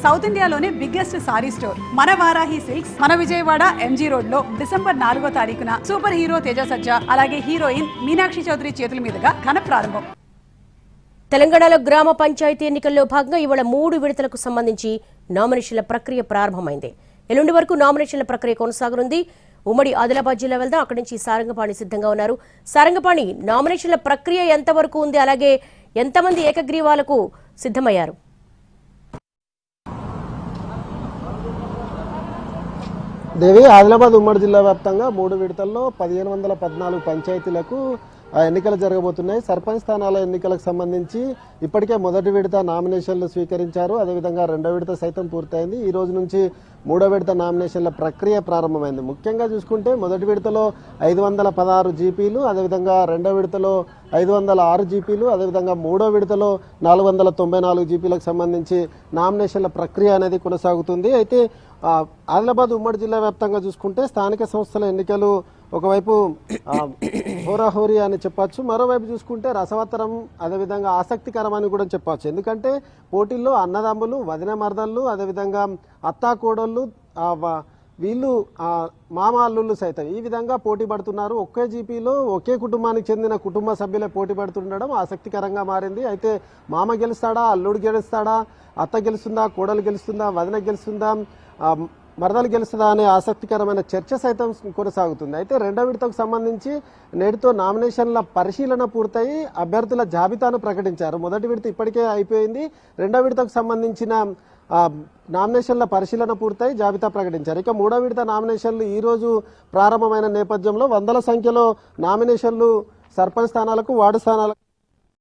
South ఇండియాలోనే biggest sorry store మన Varahi silks మన విజయవాడ ఎంజీ రోడ్ లో డిసెంబర్ 4వ తారీఖున సూపర్ హీరో తేజ సజ్జా అలాగే హీరోయిన్ మీనాక్షి చౌదరి చేతుల మీదుగా ఘన ప్రారంభం. తెలంగాణలో గ్రామ పంచాయతీ ఎన్నికల్లో భాగంగా ఇవాళ 3 విడతలకు సంబంధించి నామినేషన్ల ప్రక్రియ ప్రారంభమైంది. ఎల్లుండి వరకు నామినేషన్ల ప్రక్రియ కొనసాగనుంది. ఉమ్మడి ఆదిలాబాద్ జిల్లా వెళ్దాం. అక్కడి నుంచి సారంగపాణి సిద్ధంగా ఉన్నారు. సారంగపాణి, నామినేషన్ల ప్రక్రియ ఎంతవరకు ఉంది, అలాగే ఎంతమంది ఏకగ్రీవాలకు సిద్ధమయ్యారు? దేవి, ఆదిలాబాద్ ఉమ్మడి జిల్లా వ్యాప్తంగా 3 విడతల్లో 1514 పంచాయతీలకు ఎన్నికలు జరగబోతున్నాయి. సర్పంచ్ స్థానాల ఎన్నికలకు సంబంధించి ఇప్పటికే మొదటి విడత నామినేషన్లు స్వీకరించారు. అదేవిధంగా 2వ విడత సైతం పూర్తయింది. ఈ రోజు నుంచి 3వ విడత నామినేషన్ల ప్రక్రియ ప్రారంభమైంది. ముఖ్యంగా చూసుకుంటే మొదటి విడతలో 516 జీపీలు, అదేవిధంగా 2వ విడతలో 506 జీపీలు, అదేవిధంగా 3వ విడతలో 494 జీపీలకు సంబంధించి నామినేషన్ల ప్రక్రియ అనేది కొనసాగుతుంది. అయితే ఆదిలాబాద్ ఉమ్మడి జిల్లా వ్యాప్తంగా చూసుకుంటే స్థానిక సంస్థల ఎన్నికలు ఒకవైపు హోరాహోరీ అని చెప్పచ్చు, మరోవైపు చూసుకుంటే రసవత్తరం, అదేవిధంగా ఆసక్తికరమని కూడా చెప్పచ్చు. ఎందుకంటే పోటీల్లో అన్నదమ్ములు, వదిన మరదళ్ళు, అదేవిధంగా అత్తా కోడళ్ళు, వీళ్ళు మామ అల్లుళ్ళు సైతం ఈ విధంగా పోటీ పడుతున్నారు. ఒకే జీపీలో ఒకే కుటుంబానికి చెందిన కుటుంబ సభ్యులే పోటీ పడుతుండడం ఆసక్తికరంగా మారింది. అయితే మామ గెలుస్తాడా, అల్లుడు గెలుస్తాడా, అత్త గెలుస్తుందా, కోడలు గెలుస్తుందా, వదిన గెలుస్తుందా, మరదలు గెలుస్తుందా అనే ఆసక్తికరమైన చర్చ సైతం కొనసాగుతుంది. అయితే 2వ విడతకు సంబంధించి నేటితో నామినేషన్ల పరిశీలన పూర్తయి అభ్యర్థుల జాబితాను ప్రకటించారు. మొదటి విడత ఇప్పటికే అయిపోయింది. 2వ విడతకు సంబంధించిన నామినేషన్ల పరిశీలన పూర్తయి జాబితా ప్రకటించారు. ఇక 3వ విడత నామినేషన్లు ఈ రోజు ప్రారంభమైన నేపథ్యంలో వందల సంఖ్యలో నామినేషన్లు సర్పంచ్ స్థానాలకు, వార్డు స్థానాలకు